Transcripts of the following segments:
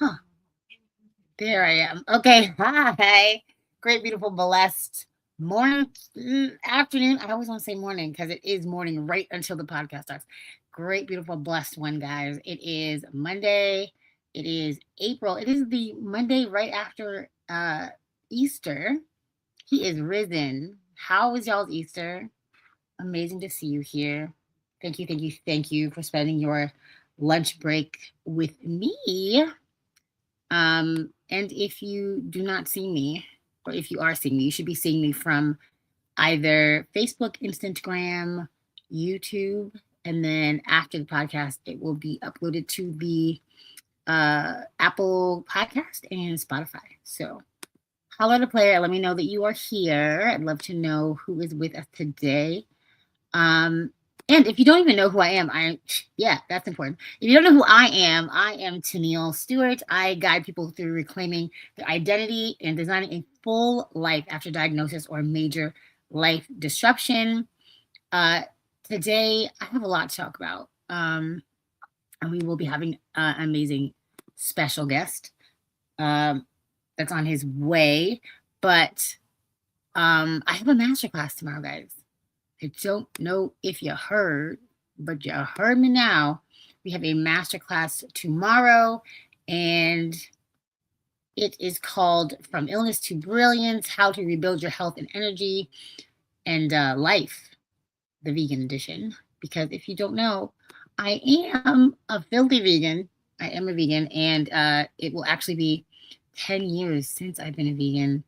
Huh. There I am. Okay. Hi. Great, beautiful, blessed morning, afternoon. I always want to say morning because it is morning right until the podcast starts. Great, beautiful, blessed one, guys. It is Monday. It is April. It is the Monday right after Easter. He is risen. How was y'all's Easter? Amazing to see you here. Thank you, thank you, thank you for spending your lunch break with me. And if you do not see me, or if you are seeing me, you should be seeing me from either Facebook, Instagram, YouTube, and then after the podcast, it will be uploaded to the Apple Podcast and Spotify. So holler at a player. Let me know that you are here. I'd love to know who is with us today. And if you don't even know who I am, yeah, that's important. If you don't know who I am Tenille Stewart. I guide people through reclaiming their identity and designing a full life after diagnosis or major life disruption. Today, I have a lot to talk about. And we will be having an amazing special guest that's on his way. But I have a masterclass tomorrow, guys. I don't know if you heard, but you heard me now. We have a masterclass tomorrow, and it is called From Illness to Brilliance, How to Rebuild Your Health and Energy and Life, the vegan edition. Because if you don't know, I am a filthy vegan. I am a vegan, and it will actually be 10 years since I've been a vegan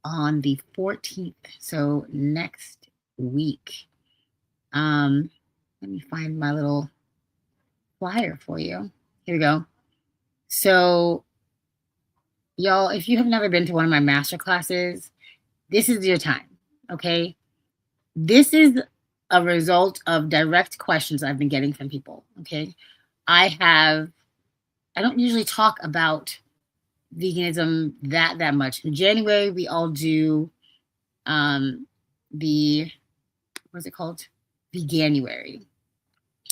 on the 14th. So next week. Let me find my little flyer for you. Here we go. So, y'all, if you have never been to one of my master classes, this is your time, okay? This is a result of direct questions I've been getting from people, okay? I don't usually talk about veganism that much. In January, we all do the what's it called? Veganuary.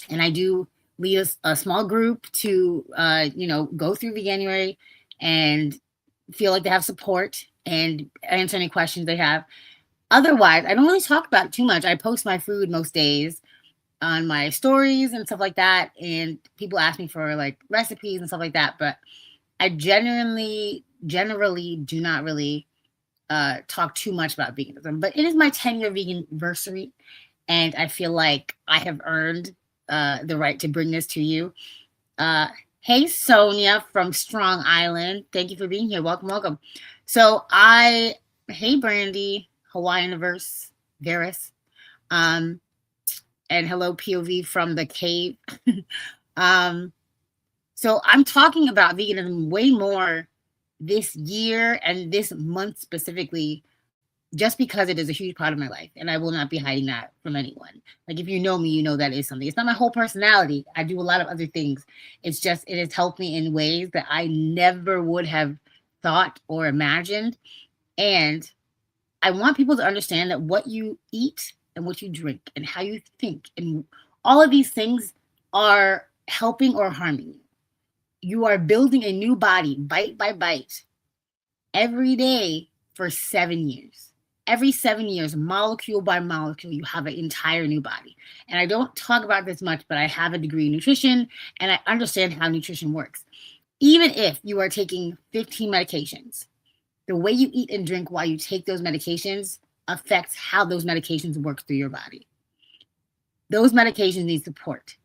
And I do lead a small group to, go through Veganuary and feel like they have support and answer any questions they have. Otherwise, I don't really talk about it too much. I post my food most days on my stories and stuff like that. And people ask me for like recipes and stuff like that. But I generally do not really talk too much about veganism. But it is my 10-year vegan anniversary. And I feel like I have earned the right to bring this to you. Hey, Sonia from Strong Island. Thank you for being here. Welcome, welcome. So hey, Brandy, Hawaiianiverse, Varus. And hello, POV from the cave. So I'm talking about veganism way more this year and this month specifically, just because it is a huge part of my life, and I will not be hiding that from anyone. Like, if you know me, you know that is something. It's not my whole personality. I do a lot of other things. It's just, it has helped me in ways that I never would have thought or imagined. And I want people to understand that what you eat and what you drink and how you think and all of these things are helping or harming you. You are building a new body, bite by bite, every day for 7 years. Every 7 years, molecule by molecule, you have an entire new body. And I don't talk about this much, but I have a degree in nutrition and I understand how nutrition works. Even if you are taking 15 medications, the way you eat and drink while you take those medications affects how those medications work through your body. Those medications need support.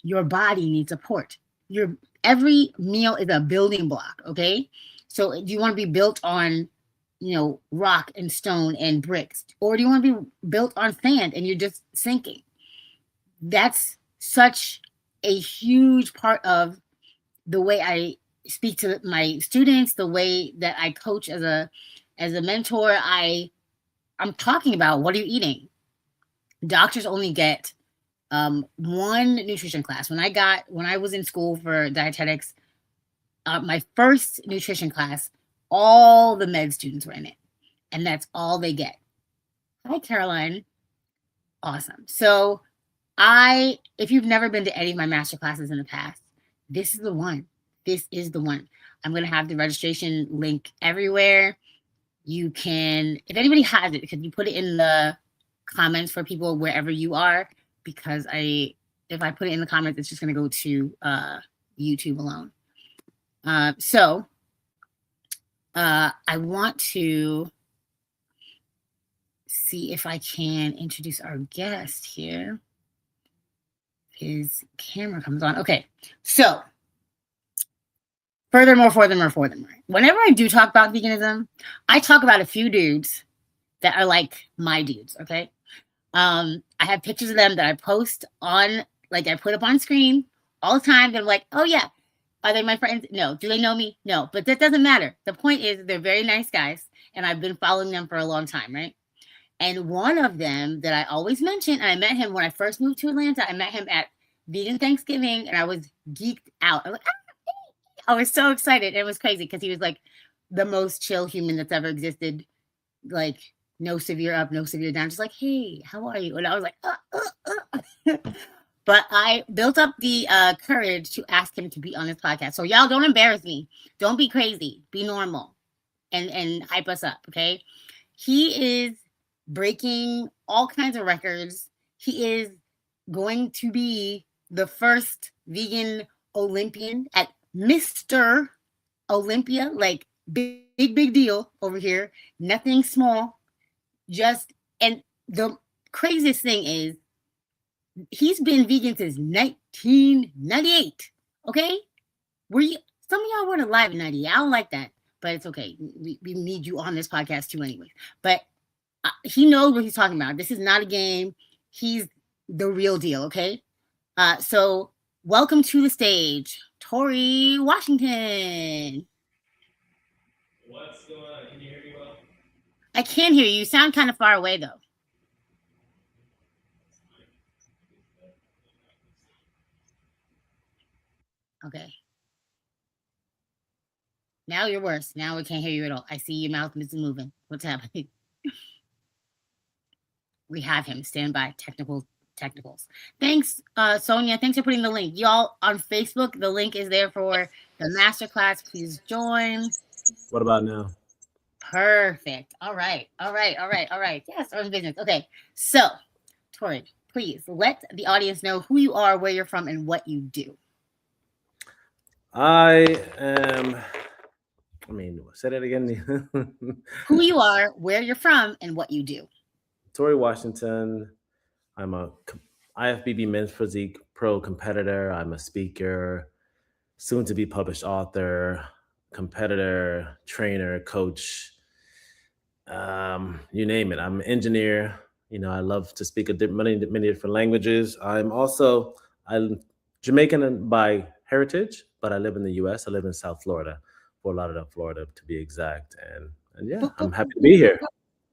Your body needs support. Every meal is a building block, okay? So do you want to be built on rock and stone and bricks? Or do you want to be built on sand and you're just sinking? That's such a huge part of the way I speak to my students, the way that I coach as a mentor. I'm talking about, what are you eating? Doctors only get one nutrition class. When I was in school for dietetics, my first nutrition class, all the med students were in it, and that's all they get. Hi, Caroline. Awesome. So if you've never been to any of my master classes in the past, this is the one. this is the one. I'm going to have the registration link everywhere. You can, if anybody has it, because you put it in the comments for people wherever you are, because if I put it in the comments, it's just going to go to YouTube alone. So I want to see if I can introduce our guest here. His camera comes on. Okay, so furthermore. Whenever I do talk about veganism, I talk about a few dudes that are like my dudes, okay? I have pictures of them that I post on, like I put up on screen all the time. They're like, oh yeah, are they my friends? No. Do they know me? No, but that doesn't matter. The point is they're very nice guys, and I've been following them for a long time, right? And one of them that I always mention, and I met him when I first moved to Atlanta. I met him at Vegan Thanksgiving, and I was geeked out. I was like, I was so excited. It was crazy because he was like the most chill human that's ever existed. Like, no severe up, no severe down. Just like, hey, how are you? And I was like, But I built up the courage to ask him to be on this podcast. So y'all don't embarrass me. Don't be crazy. Be normal and hype us up, okay? He is breaking all kinds of records. He is going to be the first vegan Olympian at Mr. Olympia. Like, big deal over here. Nothing small. Just, and the craziest thing is, he's been vegan since 1998. Okay, some of y'all weren't alive in 98. I don't like that, but it's okay. We need you on this podcast too, anyway. But he knows what he's talking about. This is not a game. He's the real deal. Okay, so welcome to the stage, Torre Washington. What's going on? Can you hear me well? I can hear you. You sound kind of far away though. Okay. Now you're worse. Now we can't hear you at all. I see your mouth is moving. What's happening? We have him. Stand by. Technicals. Thanks, Sonia. Thanks for putting the link. Y'all on Facebook, the link is there for the masterclass. Please join. What about now? Perfect. All right. Yes, our business. Okay. So, Torre, please let the audience know who you are, where you're from, and what you do. Say that again. Who you are, where you're from, and what you do. Torre Washington. I'm a IFBB Men's Physique Pro competitor. I'm a speaker, soon to be published author, competitor, trainer, coach. You name it. I'm an engineer. I love to speak many different languages. I'm Jamaican by heritage, but I live in the U.S. I live in South Florida, Fort Lauderdale, Florida, to be exact. And yeah, I'm happy to be here.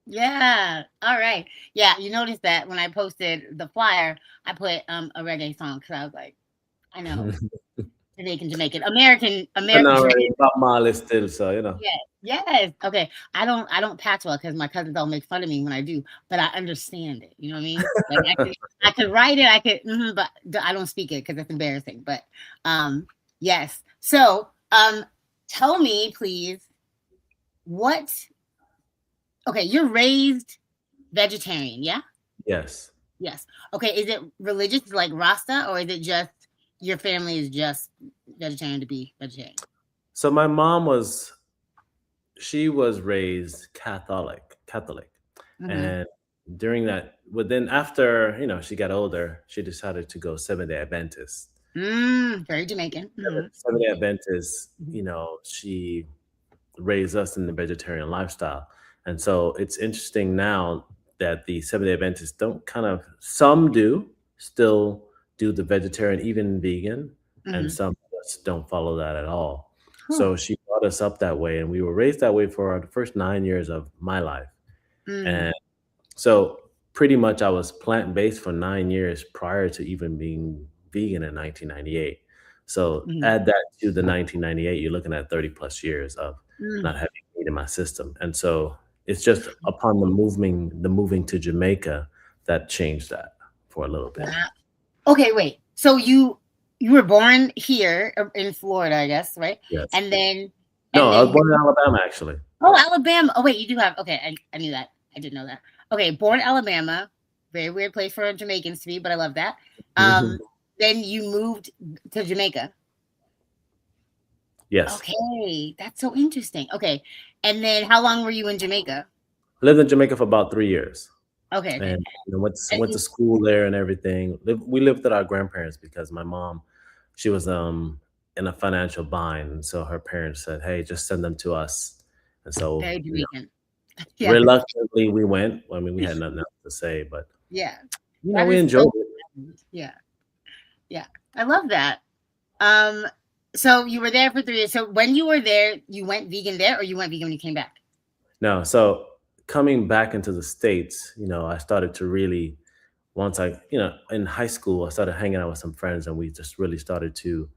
Yeah. All right. Yeah. You noticed that when I posted the flyer, I put a reggae song because I was like, I know Jamaican, American. Bob Marley still, so Yes. Okay. I don't patois because my cousins all make fun of me when I do, but I understand it. You know what I mean? Like I could write it. But I don't speak it because it's embarrassing. But yes. So tell me, please, what? Okay, you're raised vegetarian, yeah? Yes. Okay, is it religious, like Rasta, or is it just your family is just vegetarian to be vegetarian? So my mom was raised Catholic, and during that, after she got older, she decided to go Seventh-day Adventist. Very Jamaican. Seventh-day Adventist. She raised us in the vegetarian lifestyle. And so it's interesting now that the Seventh-day Adventists some do still do the vegetarian, even vegan, and some of us don't follow that at all. So she brought us up that way, and we were raised that way for the first 9 years of my life. And so pretty much I was plant-based for 9 years prior to even being vegan in 1998. So add that to the 1998, you're looking at 30 plus years of not having meat in my system. And so it's just upon the moving to Jamaica that changed that for a little bit. Wow. Okay, wait. So you you were born here in Florida, I guess, right? Yes. And then No, I was born in Alabama, actually. oh, Alabama. Oh wait, you do have okay. I knew that. I didn't know that. Okay, born Alabama. Very weird place for Jamaicans to be, but I love that. Mhm. Then you moved to Jamaica. Yes. Okay, that's so interesting. Okay, and then how long were you in Jamaica? Lived in Jamaica for about 3 years, Okay, okay. and, went to And school there and everything. We lived with our grandparents because my mom, she was, in a financial bind, so her parents said, "Hey, just send them to us." And so, very Jamaican. Yeah, reluctantly, we went. I mean, we had nothing else to say, but, yeah. That we is enjoyed so. it. Yeah, yeah. I love that. Um, so you were there for 3 years. So when you were there, you went vegan there, or you went vegan when you came back? No, so coming back into the States, I started to really once in high school, I started hanging out with some friends and we just really started to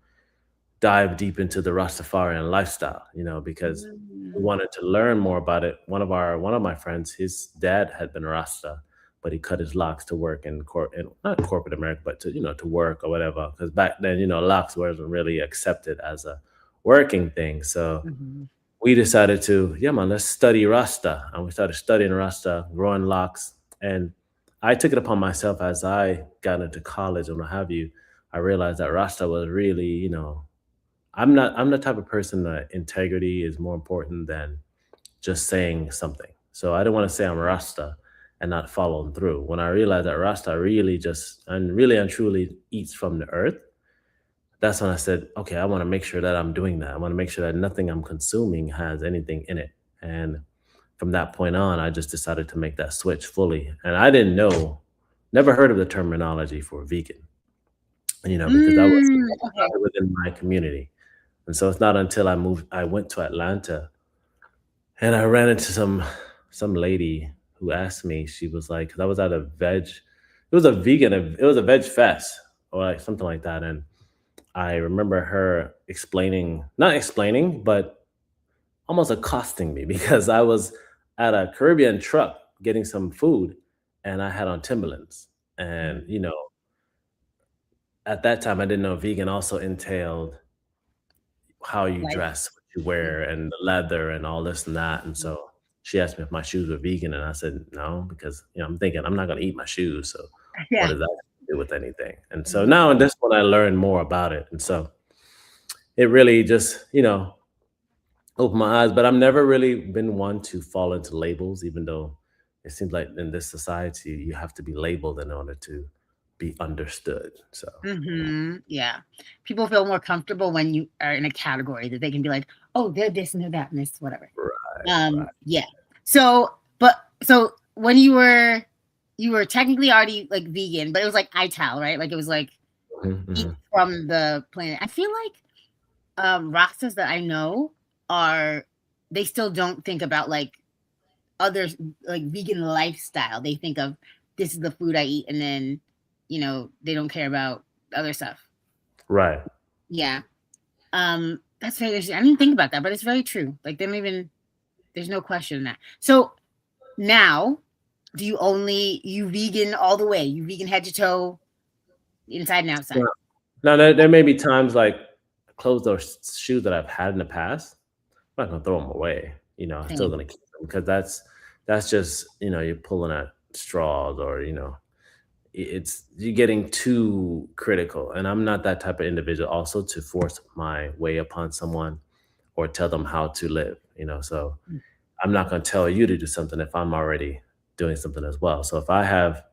dive deep into the Rastafarian lifestyle, because we Mm. wanted to learn more about it. One of my friends, his dad had been a Rasta, but he cut his locks to work in not corporate America, but to work or whatever. Because back then, locks wasn't really accepted as a working thing. So Mhm. we decided to, yeah, man, let's study Rasta. And we started studying Rasta, growing locks. And I took it upon myself as I got into college and what have you. I realized that Rasta was really, I'm the type of person that integrity is more important than just saying something. So I didn't want to say I'm Rasta and not following through. When I realized that Rasta really just and really and truly eats from the earth, that's when I said, okay, I want to make sure that I'm doing that. I want to make sure that nothing I'm consuming has anything in it. And from that point on, I just decided to make that switch fully. And I didn't know, never heard of the terminology for vegan, because that was Okay. not within my community. And so it's not until I went to Atlanta and I ran into some lady who asked me, she was like, because I was at it was a veg fest or like something like that. And I remember her explaining, not explaining, but almost accosting me because I was at a Caribbean truck getting some food and I had on Timberlands. And, at that time, I didn't know vegan also entailed how you Life. dress, what you wear, and the leather and all this and that. And Mhm. so she asked me if my shoes were vegan, and I said no because I'm thinking I'm not going to eat my shoes. So what Yeah. does that have to do with anything? And so Mhm. now, and this when I learned more about it, and so it really just opened my eyes. But I've never really been one to fall into labels, even though it seems like in this society you have to be labeled in order to be understood. So Yeah. People feel more comfortable when you are in a category that they can be like, oh, they're this and they're that and this, whatever. right, right. Yeah. So when you were technically already like vegan, but it was like ITAL, right? Like it was like Mhm, eat mhm. from the planet. I feel like Rastas that I know are they still don't think about like others like vegan lifestyle. They think of this is the food I eat, and then they don't care about other stuff. Right. Yeah. That's very interesting. I didn't think about that, but it's very true. Like there's no question in that. So now, do you vegan all the way? You vegan head to toe, inside and outside? Now there may be times like clothes or shoes that I've had in the past. I'm not gonna throw them away. I'm still Same. gonna keep them because that's just you're pulling at straws or it's you're getting too critical, and I'm not that type of individual. Also, to force my way upon someone or tell them how to live. So I'm not gonna tell you to do something if I'm already doing something as well. So if I have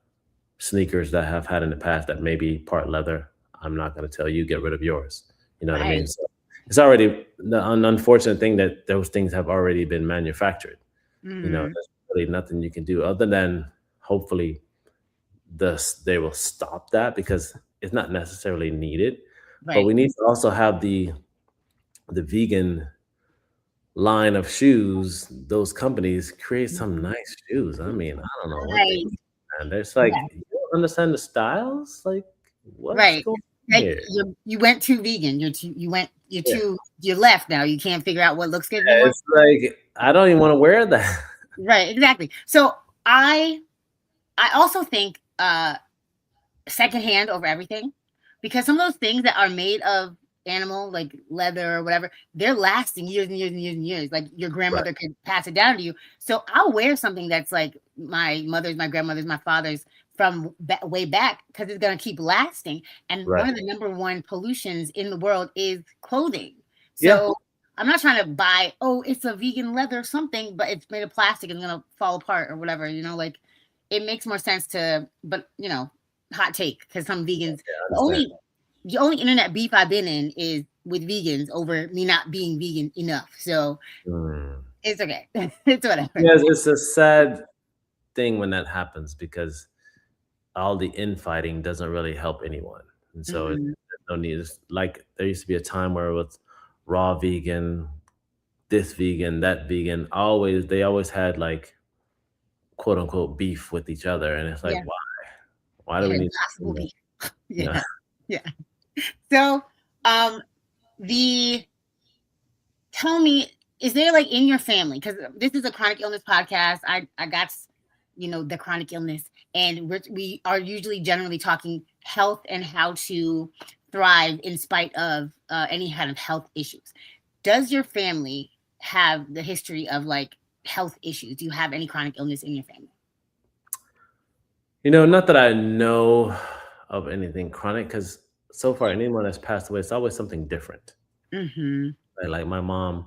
sneakers that I have had in the past that may be part leather, I'm not going to tell you get rid of yours. You know what I mean? Right. So it's already an unfortunate thing that those things have already been manufactured. Mhm. There's really nothing you can do other than hopefully they will stop that because it's not necessarily needed. But Right. we need to also have the vegan line of shoes. Those companies create some nice shoes. I mean, I don't know what they Right. do. And it's like, Yeah. you don't understand the styles? Like, what's Right. going on Like here? you went too vegan. You're Yeah. too you're left now. You can't figure out what looks good anymore. It's like, I don't even wanna wear that. Right, exactly. So I also think secondhand over everything because some of those things that are made of animal, like leather or whatever, they're lasting years and years and years and years. Like your grandmother could pass it down to you. So I'll wear something that's like my mother's, my grandmother's, my father's from way back because it's going to keep lasting. And one of the number one pollutions in the world is clothing. So I'm not trying to buy, oh, it's a vegan leather something, but it's made of plastic and going to fall apart or whatever, you know, like it makes more sense to, but you know, hot take, because some vegans, the only internet beef I've been in is with vegans over me not being vegan enough. So it's okay. It's whatever. Yes, it's a sad thing when that happens because all the infighting doesn't really help anyone. And so there's no need. It's like there used to be a time where it was raw vegan, this vegan, that vegan. They always had like quote unquote beef with each other. And it's like, why? Why do we need possible beef? Yeah. So tell me, is there like in your family, because this is a chronic illness podcast, I got, you know, the chronic illness, and we are usually generally talking health and how to thrive in spite of any kind of health issues. Does your family have the history of like health issues? Do you have any chronic illness in your family? You know, not that I know of anything chronic, because so far anyone that's passed away, it's always something different. Right? Like my mom,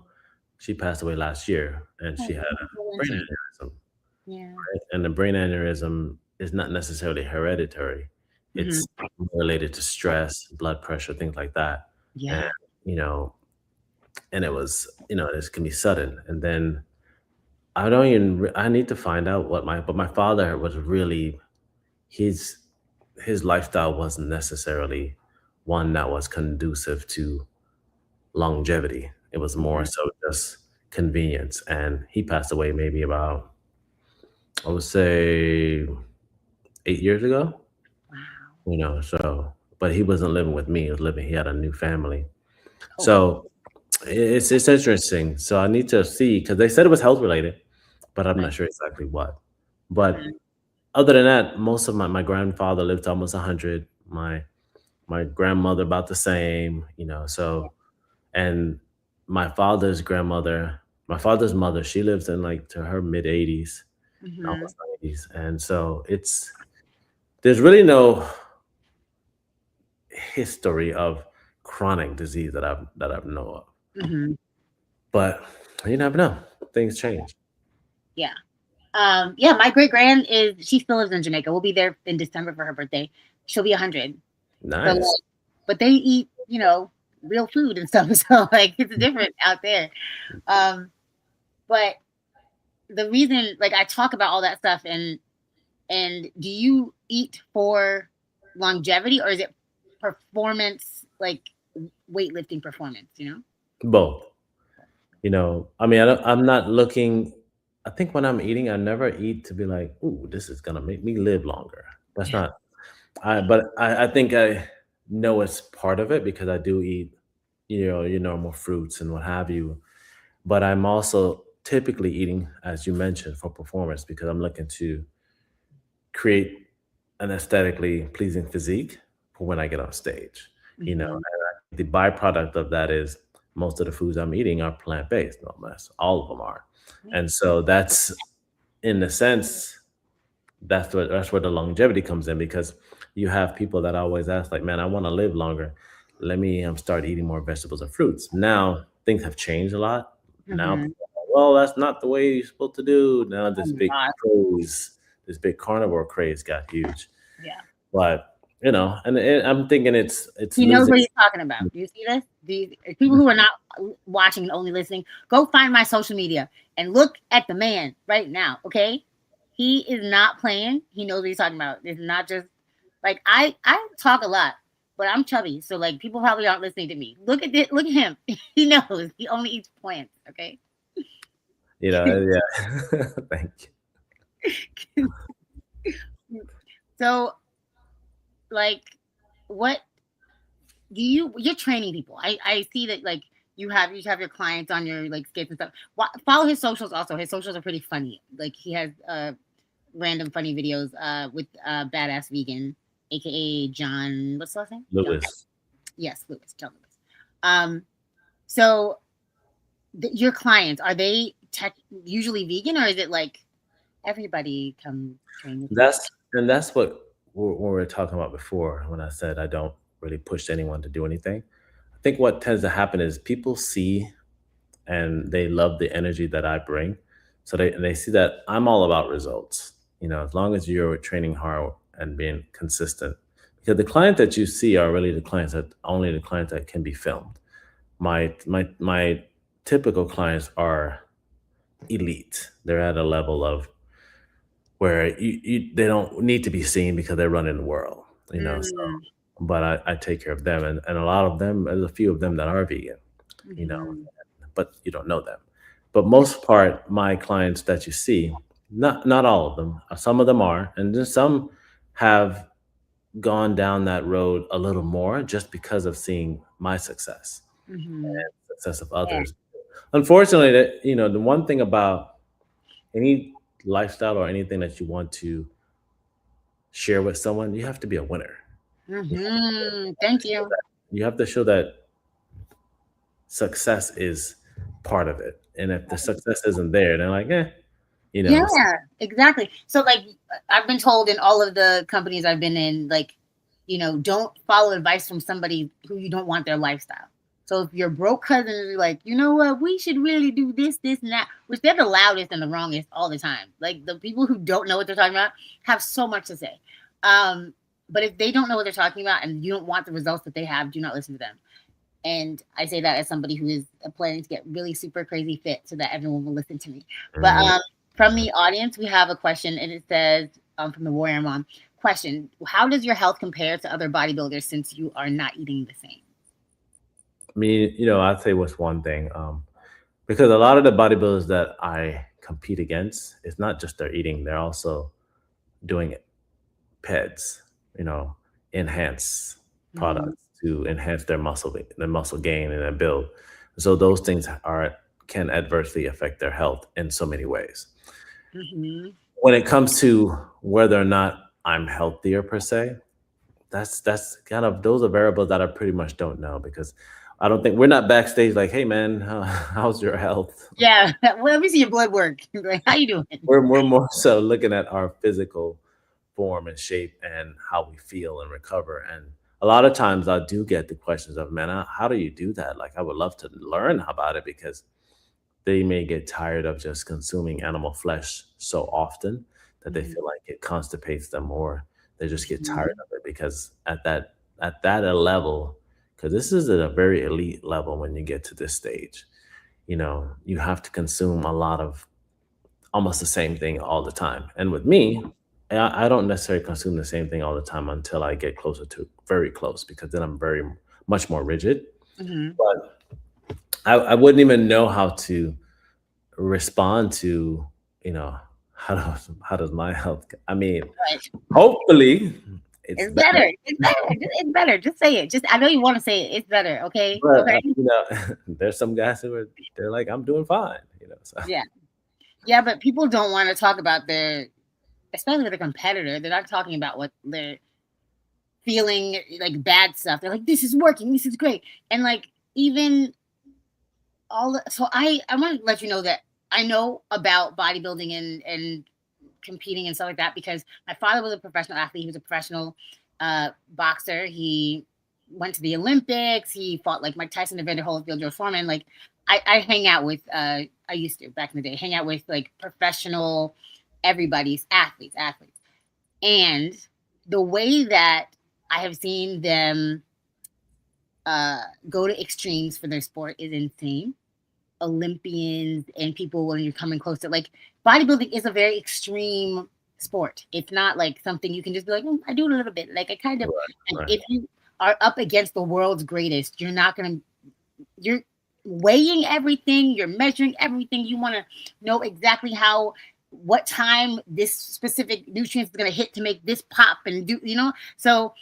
she passed away last year, and she had a brain aneurysm. Right? And the brain aneurysm is not necessarily hereditary. It's related to stress, blood pressure, things like that. And, you know, and it was, you know, this can be sudden. And then I need to find out but my father was really, his lifestyle wasn't necessarily one that was conducive to longevity. It was more so just convenience. And he passed away maybe about, I would say, 8 years ago. You know, so but he wasn't living with me. He had a new family. So it's interesting. So I need to see, because they said it was health related, but I'm not sure exactly what. But other than that, most of my grandfather lived to almost 100. My grandmother about the same, you know. So, and my father's mother, she lives in like to her mid 80s, almost 90s. And so there's really no history of chronic disease that I know of. But you never know. Things change. Yeah. My great grand she still lives in Jamaica. We'll be there in December for her birthday. She'll be 100. Nice. But they eat, you know, real food and stuff. So like it's different out there. But the reason, like, I talk about all that stuff, and do you eat for longevity, or is it performance, like weightlifting performance, you know? Both. You know, I mean, I'm not looking. I think when I'm eating, I never eat to be like, "Ooh, this is gonna make me live longer." That's not. But I think I know it's part of it because I do eat, you know, your normal fruits and what have you. But I'm also typically eating, as you mentioned, for performance because I'm looking to create an aesthetically pleasing physique for when I get on stage. You know, and the byproduct of that is most of the foods I'm eating are plant based, no less. All of them are, and so that's, in a sense, that's where the longevity comes in because you have people that always ask, like, "Man, I want to live longer. Let me start eating more vegetables and fruits." Now things have changed a lot. Now, people are like, well, that's not the way you're supposed to do. Now this big carnivore craze got huge. Yeah. But you know, and I'm thinking it's he knows what he's talking about. Do you see this? These people who are not watching and only listening, go find my social media and look at the man right now. Okay, he is not playing. He knows what he's talking about. It's not just like I talk a lot, but I'm chubby, so like people probably aren't listening to me. Look at this. Look at him. He knows. He only eats plants. Okay. You know, yeah. Thank you. So, like, what do you're training people? I see that, like, you have your clients on your like skits and stuff. Follow his socials also. His socials are pretty funny. Like he has random funny videos with Badass Vegan. aka John, what's the last name? Lewis. Yes, Lewis, John Lewis. So your clients, are they usually vegan, or is it like everybody come train with you? That's what we were talking about before when I said I don't really push anyone to do anything. I think what tends to happen is people see and they love the energy that I bring. So they see that I'm all about results. As long as you're training hard and being consistent. Because the client that you see are really only the clients that can be filmed. My typical clients are elite. They're at a level of where they don't need to be seen because they're running the world. So, Mm, but I take care of them, and a lot of them, there's a few of them that are vegan, you know, mhm, but you don't know them. But most part, my clients that you see, not all of them, some of them are, and then some have gone down that road a little more just because of seeing my success mhm. and success of Yeah. others. Unfortunately, the one thing about any lifestyle or anything that you want to share with someone, you have to be a winner. You Thank you. you have to show that success is part of it. And if the success isn't there, then like, Yeah, so exactly. So like I've been told in all of the companies I've been in, like, don't follow advice from somebody who you don't want their lifestyle. So if your broke cousin is like, you know what, we should really do this, this, and that, which they're the loudest and the wrongest all the time. Like the people who don't know what they're talking about have so much to say. Um, but if they don't know what they're talking about and you don't want the results that they have, do not listen to them. And I say that as somebody who is planning to get really super crazy fit so that everyone will listen to me. But Mhm. from the audience, we have a question, and it says from the Warrior Mom question: how does your health compare to other bodybuilders since you are not eating the same? I mean, I'd say what's one thing. Because a lot of the bodybuilders that I compete against, it's not just their eating, they're also doing PEDs, enhance Mm-hmm. products to enhance their muscle gain and their build. So those things can adversely affect their health in so many ways. Mm-hmm. When it comes to whether or not I'm healthier per se, that's kind of those are variables that I pretty much don't know because I don't think we're not backstage like, hey man, how's your health? Yeah. Well, let me see your blood work. Like, how you doing? We're more so looking at our physical form and shape and how we feel and recover. And a lot of times I do get the questions of, man, how do you do that? Like, I would love to learn about it because they may get tired of just consuming animal flesh so often that they feel like it constipates them or they just get tired Mm-hmm. of it because at that level, because this is at a very elite level when you get to this stage, you have to consume a lot of almost the same thing all the time. And with me, I don't necessarily consume the same thing all the time until I get closer to very close because then I'm very much more rigid. Mm-hmm. But I wouldn't even know how to respond to, you know, how does my health I mean, Right. hopefully it's It's better, better. It's better. It's better. Just say it. Just I know you want to say it. It's better. Okay. but, Okay. there's some guys they're like, "I'm doing fine," so Yeah. Yeah, but people don't want to talk about their, especially the competitor. They're not talking about what they're feeling, like bad stuff. They're like, this is working, this is great. And like even so I want to let you know that I know about bodybuilding and competing and stuff like that because my father was a professional athlete. He was a professional boxer. He went to the Olympics. He fought like Mike Tyson, Evander Holyfield, George Foreman. Like I hang out with I used to back in the day, hang out with like professional everybody's athletes. And the way that I have seen them go to extremes for their sport is insane. Olympians and people when you're coming close to like bodybuilding is a very extreme sport. It's not like something you can just be like, I do it a little bit. Like I kind of right, like right. if you are up against the world's greatest, you're weighing everything, you're measuring everything. You want to know exactly what time this specific nutrient is going to hit to make this pop and do. So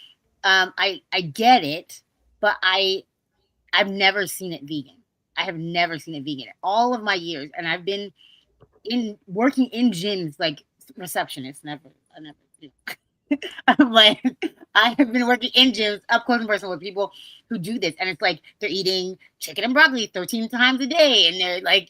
I get it, but I've never seen it vegan. I have never seen it vegan all of my years, and I've been in working in gyms like receptionist. Never, I never. I'm like, I have been working in gyms up close and personal with people who do this, and it's like they're eating chicken and broccoli 13 times a day, and they're like,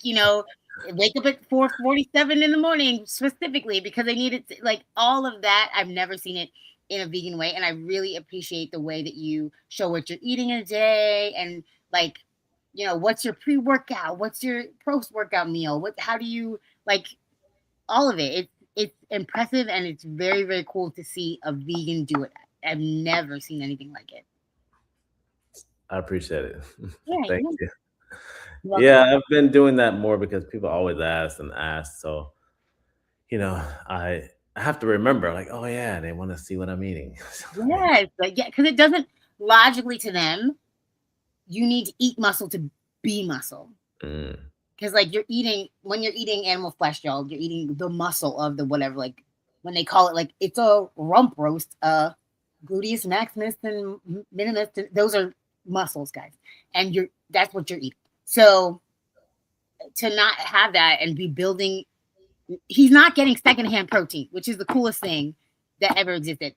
wake up at 4:47 in the morning specifically because they need it. Like all of that, I've never seen it in a vegan way, and I really appreciate the way that you show what you're eating in a day, and like, what's your pre-workout, what's your post-workout meal, how do you like all of it. It's impressive and it's very, very cool to see a vegan do it. I've never seen anything like it. I appreciate it. Yeah, Thank you're you. welcome. Yeah, I've been doing that more because people always ask and ask. So, I have to remember, like, oh yeah, they want to see what I'm eating. So let me. Yes, like yeah, because it doesn't logically to them. You need to eat muscle to be muscle. Mm, Because like when you're eating animal flesh, y'all, you're eating the muscle of the whatever. Like when they call it, like it's a rump roast, gluteus maximus and minimus. Those are muscles, guys, and that's what you're eating. So to not have that and be building, he's not getting secondhand protein, which is the coolest thing that ever existed.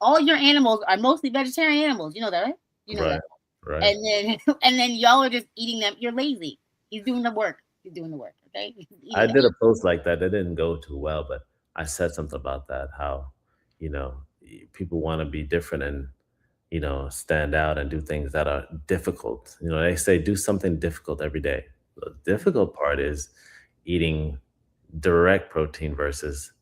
All your animals are mostly vegetarian animals. You know that, right? You know that. right, right. And then and then y'all are just eating them. You're lazy. He's doing the work. He's doing the work. Okay. He's I eating did a post like that. That didn't go too well, but I said something about that. How people want to be different and stand out and do things that are difficult. They say do something difficult every day. The difficult part is eating direct protein versus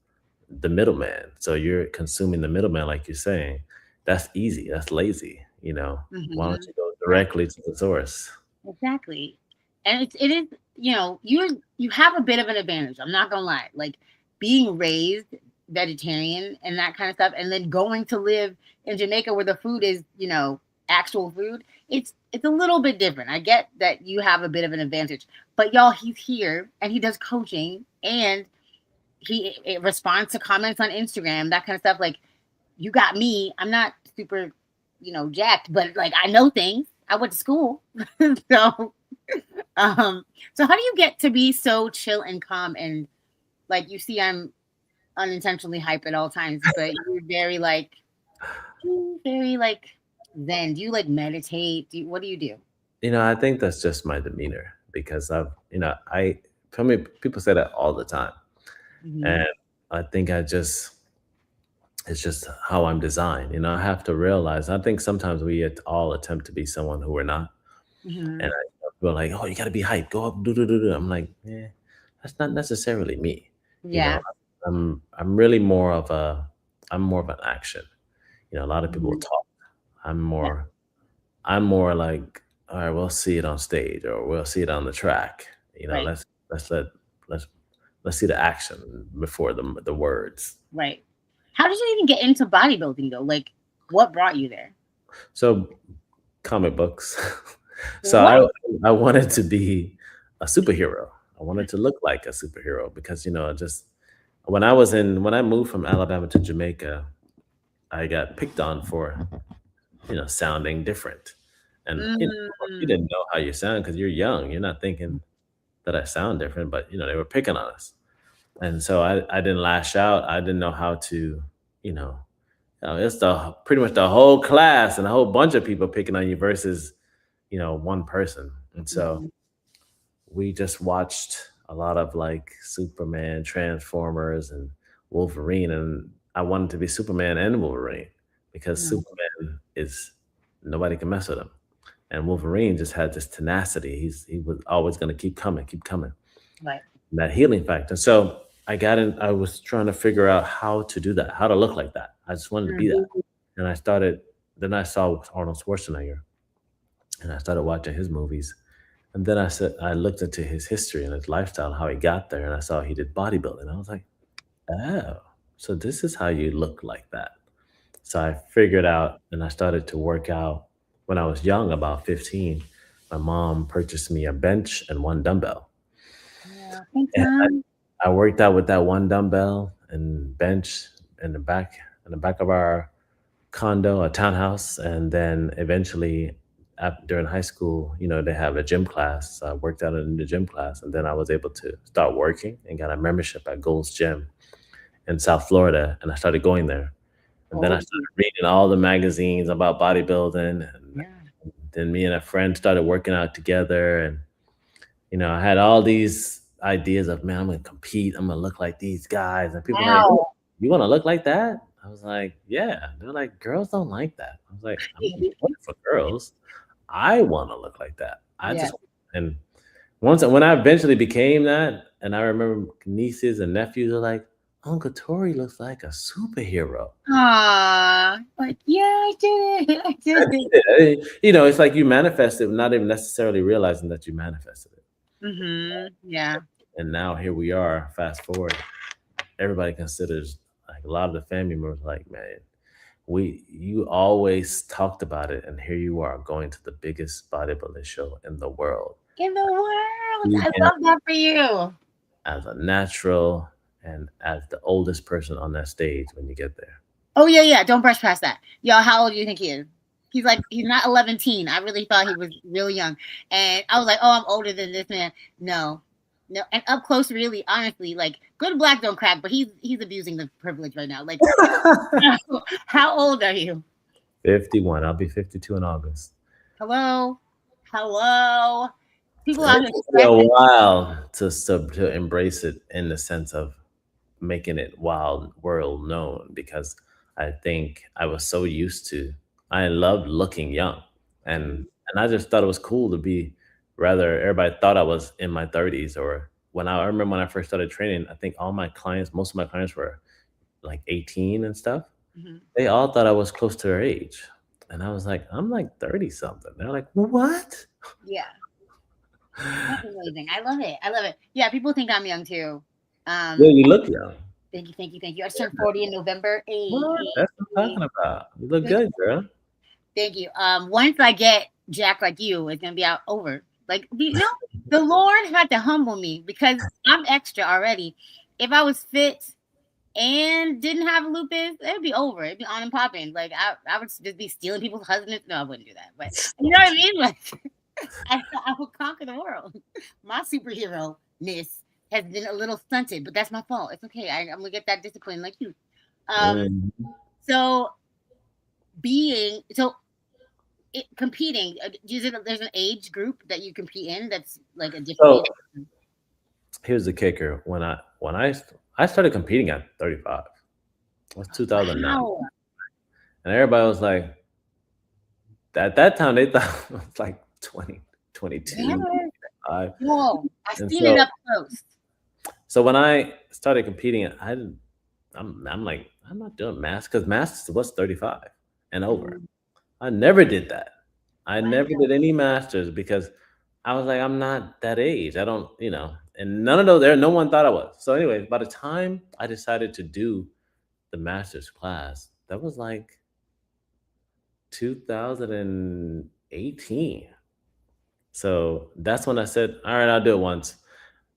the middleman. So you're consuming the middleman, like you're saying. That's easy. That's lazy. Why don't Mhm. you go Right. directly to the source? Exactly. And it is, you have a bit of an advantage. I'm not gonna lie. Like being raised vegetarian and that kind of stuff, and then going to live in Jamaica where the food is, actual food, it's a little bit different. I get that you have a bit of an advantage. But y'all, he's here and he does coaching and he responds to comments on Instagram, that kind of stuff. Like you got me. I'm not super, jacked, but like I know things. I went to school. so um, so how do you get to be so chill and calm and like you see I'm unintentionally hype at all times, but you're very like zen. Do you like meditate? What do you do? I think that's just my demeanor because for me, people say that all the time. Hmm. And I think it's just how I'm designed. I have to realize, I think sometimes we all attempt to be someone who we're not. And Hmm. feel like, oh, you got to be hyped, go up, do, do, do, do. I'm like, that's not necessarily me. You know, Yeah. I'm really I'm more of an action. A lot of people Hmm. talk. I'm Yeah. more, I'm more like, all right, we'll see it on stage or we'll see it on the track. Right. Let's let let's let's see the action before the words. Right. How did you even get into bodybuilding though? Like, what brought you there? So comic books. So What? I wanted to be a superhero. I wanted to look like a superhero because just when I moved from Alabama to Jamaica, I got picked on for sounding different, and of course, you Mm, didn't know how you sound because you're young. You're not thinking that I sound different, but they were picking on us, and so I didn't lash out. I didn't know how to you know it's the pretty much the whole class and a whole bunch of people picking on you versus one person. And so mhm. we just watched a lot of like Superman, Transformers, and Wolverine. And I wanted to be Superman and Wolverine because Mm, Superman is nobody can mess with him. And Wolverine just had this tenacity. He was always going to keep coming. right. And that healing factor. So I was trying to figure out how to do that, how to look like that. I just wanted to be that. Mm, And then I saw Arnold Schwarzenegger and I started watching his movies. And then I looked into his history and his lifestyle, how he got there, and I saw he did bodybuilding. I was like, oh, so this is how you look like that. So I figured out and I started to work out when I was young, about 15. My mom purchased me a bench and one dumbbell. yeah. Thanks, And mom. I worked out with that one dumbbell and bench in the back of our condo, a townhouse, and then eventually during high school, they have a gym class. So I worked out in the gym class, and then I was able to start working and got a membership at Gold's Gym in South Florida, and I started going there. And then I started reading all the magazines about bodybuilding, and Yeah. then me and a friend started working out together, and I had all these ideas of, man, I'm gonna compete, I'm gonna look like these guys, and people were like, Wow. you want to look like that? I was like, yeah. They're like, girls don't like that. I was like, I'm not doing it for girls. I want to look like that. I Yeah. just and when I eventually became that, and I remember nieces and nephews are like, Uncle Tori looks like a superhero. Aw. Like, yeah, I did it. I did it. It's like you manifest it, not even necessarily realizing that you manifested it. Yeah. And now here we are, fast forward. Everybody considers, like, a lot of the family members, like, man, you always talked about it, and here you are going to the biggest bodybuilding show in the world. In the world. I Vegan love that for you. as a natural and as the oldest person on that stage when you get there. Oh, yeah. Don't brush past that. Yo, how old do you think he is? He's not 11 teen. I really thought he was really young. And I was like, oh, I'm older than this man. No. And up close, really, honestly, like, good black don't crack, but he's abusing the privilege right now. Like, how old are you? 51. I'll be 52 in August. Hello. People And out it here took me a stressing. while to embrace it, in the sense of making it world known, because I think I was so used to. I loved looking young, and I just thought it was cool to be. Rather, everybody thought I was in my 30s, or I remember when I first started training. I think most of my clients were like 18 and stuff. Mhm. They all thought I was close to their age, and I was like, I'm like 30 something. They're like, what? Yeah. That's amazing. I love it. Yeah, people think I'm young too. Yeah, you look young. Thank you. I just turned 40 in November. What? That's what I'm talking about. You look Thank good, girl. Thank you. Once I get jacked like you, it's gonna be over. Like, the Lord had to humble me because I'm extra already. If I was fit and didn't have lupus, it'd be over. It'd be on and popping. Like, I would just be stealing people's husbands. No, I wouldn't do that. But you know what I mean? Like, I would conquer the world. My superhero-ness has been a little stunted, but that's my fault. It's okay. I'm gonna get that discipline like you. Mhm. So competing, there's an age group that you compete in that's like a different So age? here's the kicker. When I started competing at 35. It was 2009, Wow. and everybody was like, at that time they thought I was like 20, 22, Yeah. 25. Whoa. I And seen it so up close. so when I started competing, I'm like, I'm not doing mass, because mass was 35 and over. I never did that. I Wow. never did any masters, because I was like, I'm not that age. I don't, and none of those no one thought I was. So anyway, by the time I decided to do the master's class, that was like 2018. So that's when I said, all right, I'll do it once.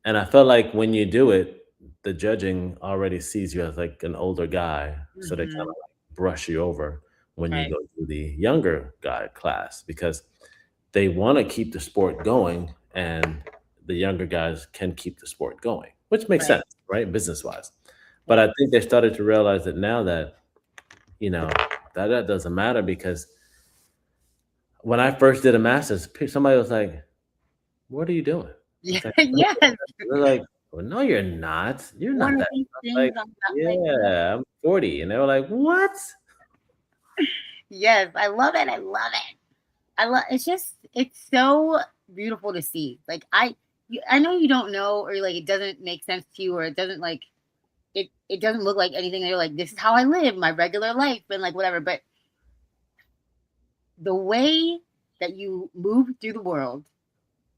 And I felt like when you do it, the judging already sees you as like an older guy. So they kind of Mhm. like brush you over when you Right. go to the younger guy class, because they want to keep the sport going, and the younger guys can keep the sport going, which makes Right. sense, right? Business wise. But Right. I think they started to realize that now that, you know, that doesn't matter, because when I first did a master's, somebody was like, what are you doing? I Yeah. was like, Yes. they're like, well, no, you're not. You're One not of that. these I was things like, I'm not like, yeah, I'm 40. And they were like, what? yes, I love it. It's so beautiful to see. Like, I know you don't know, or like it doesn't make sense to you, or it doesn't like it doesn't look like anything. And you're like, this is how I live my regular life and like whatever. But the way that you move through the world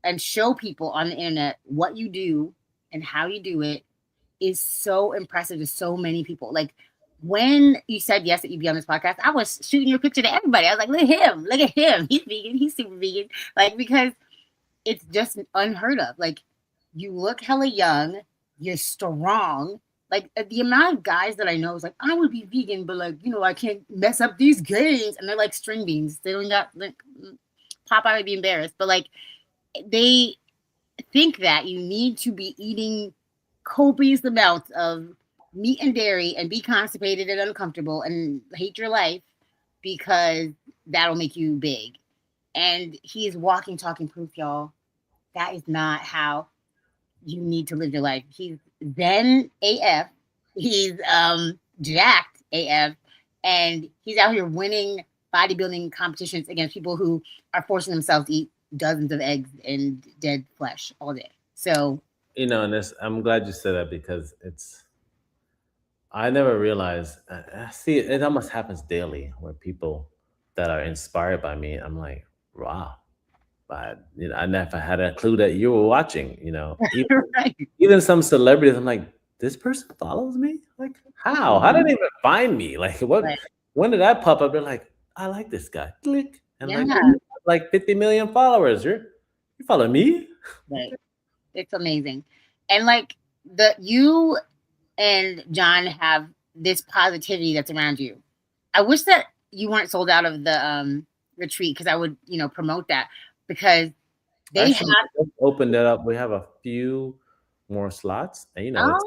and show people on the internet what you do and how you do it is so impressive to so many people. Like, when you said yes that you'd be on this podcast, I was shooting your picture to everybody. I was like, look at him. He's vegan. He's super vegan. Like, because it's just unheard of. Like, you look hella young, you're strong. Like, the amount of guys that I know is like, I would be vegan, but like, I can't mess up these gains. And they're like string beans. They don't got like Popeye would be embarrassed. But like, they think that you need to be eating copious amounts of meat and dairy and be constipated and uncomfortable and hate your life because that'll make you big. And he is walking, talking proof, y'all. That is not how you need to live your life. He's then AF. He's jacked AF, and he's out here winning bodybuilding competitions against people who are forcing themselves to eat dozens of eggs and dead flesh all day. So And this, I'm glad you said that because I never realized. I see it almost happens daily where people that are inspired by me, I'm like, wow, I never had a clue that you were watching. right, Even some celebrities, I'm like, this person follows me. Like, how? How did they even find me? Like, what? right. When did that pop up? They're like, I like this guy. Click, and like, Yeah, you have like 50 million followers. You follow me? right. It's amazing, and like the you and John have this positivity that's around you. I wish that you weren't sold out of the retreat because I would, promote that because they have. Actually, let's open that up. We have a few more slots, and it's Oh,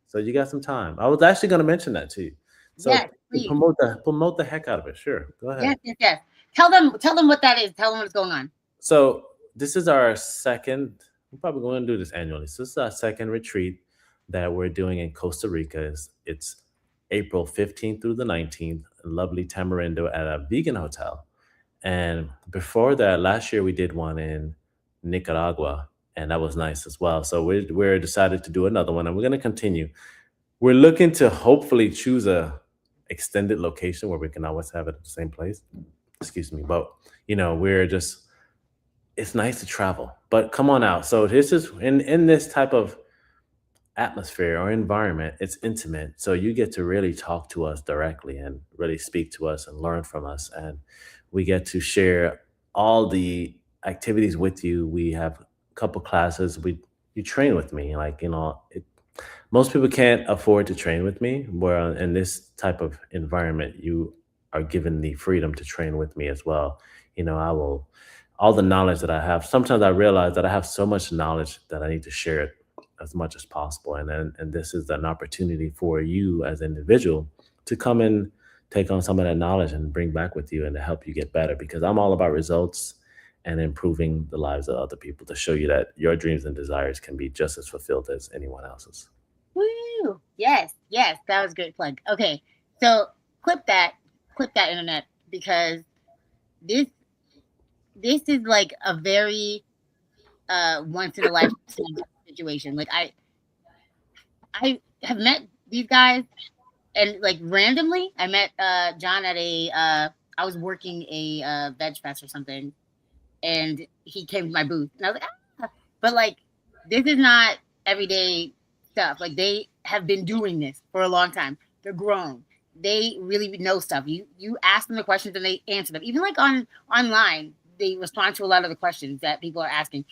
so you got some time. I was actually going to mention that to you. So yes, please. promote the heck out of it. Sure, go ahead. Yes, yes, yes. Tell them what that is. Tell them what's going on. So this is our second. We're probably going to do this annually. So this is our second retreat that we're doing in Costa Rica. It's April 15th through the 19th, in lovely Tamarindo at a vegan hotel. And before that, last year we did one in Nicaragua, and that was nice as well. So we're decided to do another one, and we're going to continue. We're looking to hopefully choose a extended location where we can always have it at the same place. Excuse me, but we're just it's nice to travel. But come on out. So this is in this type of atmosphere or environment, it's intimate. So you get to really talk to us directly and really speak to us and learn from us. And we get to share all the activities with you. We have a couple classes. You train with me. Like, most people can't afford to train with me. Where in this type of environment, you are given the freedom to train with me as well. I will all the knowledge that I have. Sometimes I realize that I have so much knowledge that I need to share it as much as possible. And this is an opportunity for you as an individual to come and take on some of that knowledge and bring back with you and to help you get better because I'm all about results and improving the lives of other people to show you that your dreams and desires can be just as fulfilled as anyone else's. Woo! Yes, yes, that was a great plug. Okay, so clip that, clip that internet because this this is like a very once in a lifetime situation. Like I have met these guys and like randomly I met John at a I was working a veg fest or something and he came to my booth and I was like but like this is not everyday stuff. Like they have been doing this for a long time. They're grown. They really know stuff. You ask them the questions and they answer them. Even like online, they respond to a lot of the questions that people are asking.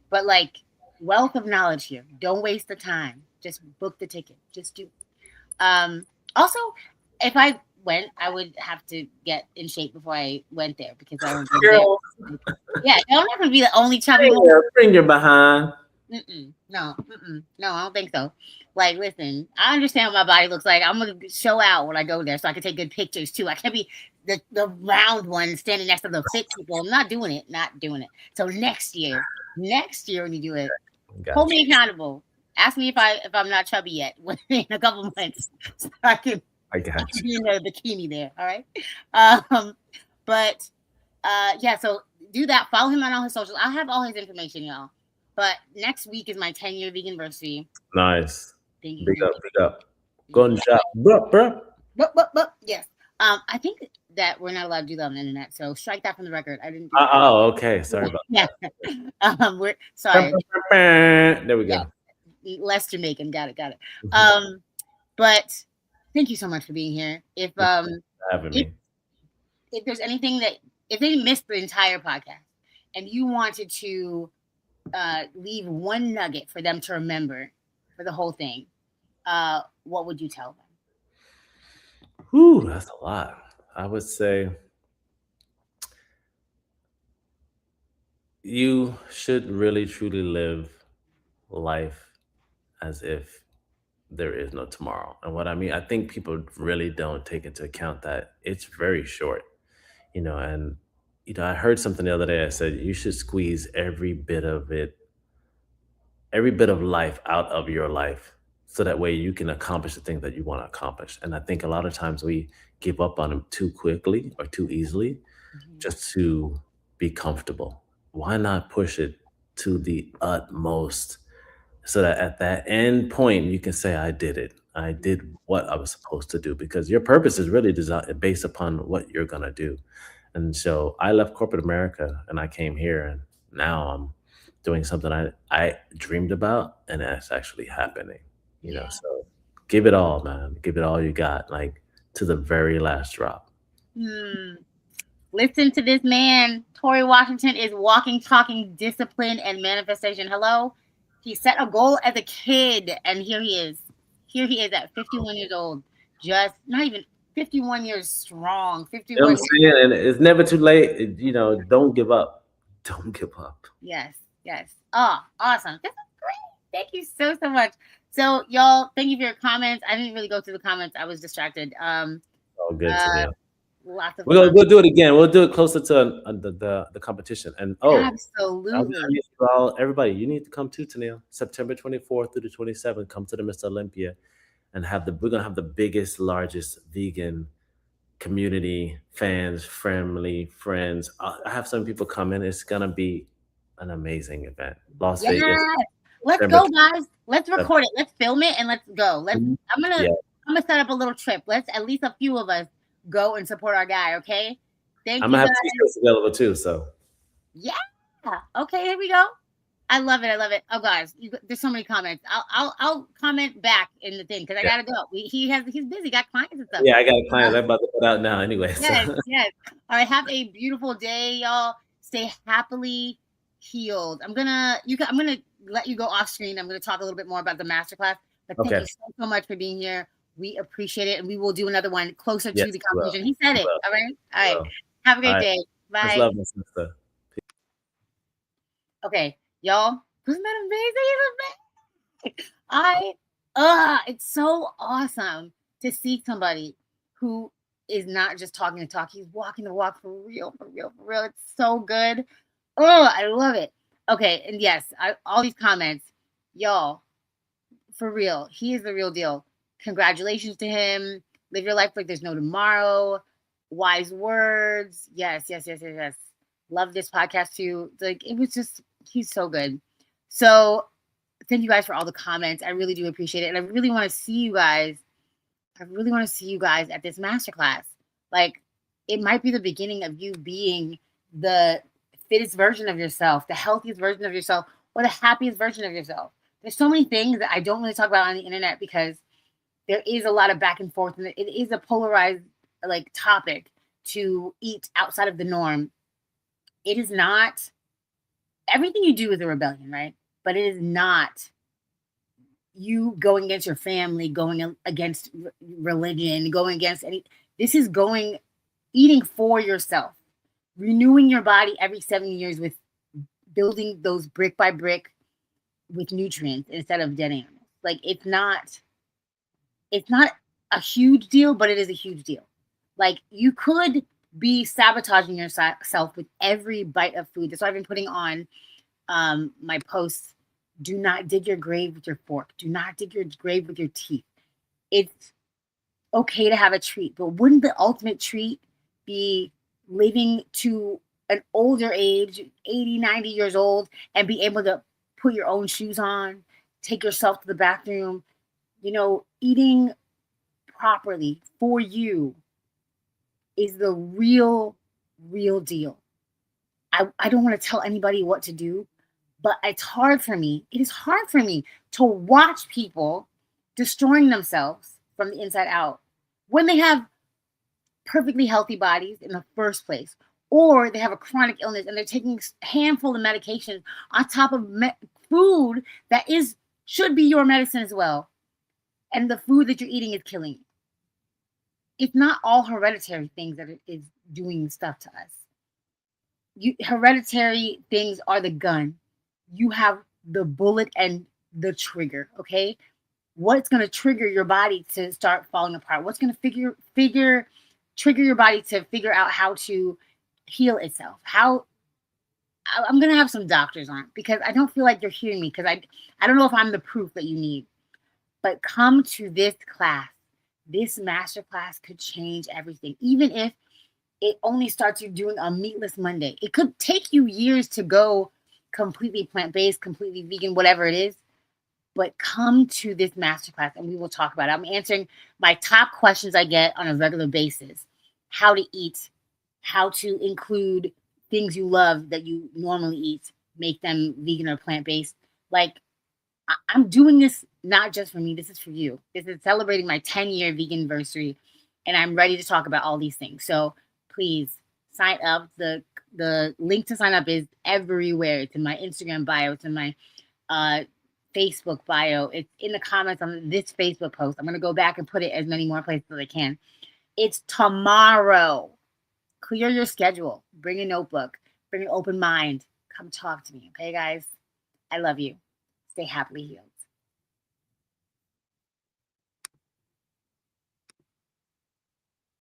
But like wealth of knowledge here. Don't waste the time. Just book the ticket. Just do. Also, if I went, I would have to get in shape before I went there because I would be Girl, there. Yeah, I'm not gonna be the only chubby one. bring your behind. No, no, I don't think so. Like, listen, I understand what my body looks like. I'm gonna show out when I go there, so I can take good pictures too. I can't be the round one standing next to the fit people. I'm not doing it. Not doing it. So next year when you do it, hold Gotcha. me accountable. Ask me if I'm not chubby yet in a couple months, so I can I got you. be in the bikini there. All right. But yeah, so do that. Follow him on all his socials. I'll have all his information, y'all. But next week is my 10-year vegan anniversary. Nice. Thank you. Big up, big up. Golden shot. Bruh, bruh. Yes. I think that we're not allowed to do that on the internet, so strike that from the record. I didn't do that. Oh, okay. Sorry about Yeah. We're sorry. that. There we Yeah. go. Less Jamaican. Got it. But thank you so much for being here. Having If me. if there's anything that if they missed the entire podcast and you wanted to leave one nugget for them to remember for the whole thing, what would you tell them? Whew, that's a lot. I would say you should really truly live life as if there is no tomorrow. And what I mean, I think people really don't take into account that it's very short, and I heard something the other day. I said you should squeeze every bit of life out of your life so that way you can accomplish the things that you want to accomplish. And I think a lot of times we give up on them too quickly or too easily Mhm. just to be comfortable. Why not push it to the utmost so that at that end point you can say, I did it. I did what I was supposed to do, because your purpose is really based upon what you're going to do. And so I left corporate America and I came here, and now I'm doing something I dreamed about, and that's actually happening. Yeah. So give it all, man. Give it all you got, like to the very last drop. Hmm. Listen to this man. Torre Washington is walking, talking discipline and manifestation. Hello. He set a goal as a kid, and here he is. Here he is at 51 years old. Just not even 51 years strong. You know 51 what I'm saying? And it's never too late. Don't give up. Don't give up. Yes, yes. Oh, awesome. This is great. Thank you so much. So, y'all, thank you for your comments. I didn't really go through the comments. I was distracted. All good, Uh, Tenille. lots of We'll do it again. We'll do it closer to the competition. And I absolutely. need you all, everybody, you need to come to Tenille, September 24th through the 27th. Come to the Mr. Olympia and we're gonna have the biggest, largest vegan community, fans, family, friends. I have some people coming. It's gonna be an amazing event. Las Yes. Vegas, Let's September go, guys. Let's 27th. record it. Let's film it and let's go. I'm Yeah, gonna set up a little trip. Let's at least a few of us go and support our guy. Okay. Thank I'm you gonna have guys. t-shirts available too. So Yeah. Okay. Here we go. I love it. I love it. Oh, guys, there's so many comments. I'll comment back in the thing because I yeah, gotta go. He's busy, got clients and stuff. yeah. I got clients. I'm about to put out now anyway. So Yes, yes. All right. Have a beautiful day, y'all. Stay happily healed. I'm gonna let you go off screen. I'm gonna talk a little bit more about the masterclass. But thank okay. you so much for being here. We appreciate it, and we will do another one closer Yes, to the we will. competition. He said We it. will. All right. All We right. will. Have a All great right. day. Much Bye. love, my sister. Okay, y'all. Wasn't that amazing? It's so awesome to see somebody who is not just talking the talk, he's walking the walk for real, for real, for real. It's so good. Oh, I love it. Okay, and yes, all these comments, y'all, for real, he is the real deal. Congratulations to him. Live your life like there's no tomorrow. Wise words. Yes, yes, yes, yes, yes. Love this podcast too. Like it was just, he's so good. So thank you guys for all the comments. I really do appreciate it. And I really want to see you guys. I really want to see you guys at this masterclass. Like, it might be the beginning of you being the fittest version of yourself, the healthiest version of yourself, or the happiest version of yourself. There's so many things that I don't really talk about on the internet because there is a lot of back and forth, and it is a polarized like topic to eat outside of the norm. It is not everything you do is a rebellion, right? But it is not you going against your family, going against religion, going against any. This is going eating for yourself, renewing your body every 7 years with building those brick by brick with nutrients instead of dead animals. Like it's not a huge deal, but it is a huge deal. Like you could be sabotaging yourself with every bite of food. That's why I've been putting on my posts. Do not dig your grave with your fork. Do not dig your grave with your teeth. It's okay to have a treat, but wouldn't the ultimate treat be living to an older age, 80, 90 years old, and be able to put your own shoes on, take yourself to the bathroom, eating properly for you is the real deal. I don't want to tell anybody what to do, but it's hard for me. It is hard for me to watch people destroying themselves from the inside out when they have perfectly healthy bodies in the first place, or they have a chronic illness and they're taking a handful of medications on top of food that should be your medicine as well. And the food that you're eating is killing you. It's not all hereditary things that is doing stuff to us. Hereditary things are the gun. You have the bullet and the trigger, okay? what's going to trigger your body to start falling apart, what's going to trigger your body to figure out how to heal itself. I'm going to have some doctors on because I don't feel like you're hearing me, because I don't know if I'm the proof that you need. But come to this class. This master class could change everything. Even if it only starts you doing a meatless Monday, it could take you years to go completely plant-based, completely vegan, whatever it is. But come to this masterclass and we will talk about it. I'm answering my top questions I get on a regular basis. How to eat, how to include things you love that you normally eat, make them vegan or plant-based. Like, I'm doing this not just for me. This is for you. This is celebrating my 10-year vegan anniversary, and I'm ready to talk about all these things. So please sign up. The link to sign up is everywhere. It's in my Instagram bio. It's in my Facebook bio. It's in the comments on this Facebook post. I'm going to go back and put it as many more places as I can. It's tomorrow. Clear your schedule. Bring a notebook. Bring an open mind. Come talk to me. Okay, guys? I love you. Stay happily healed.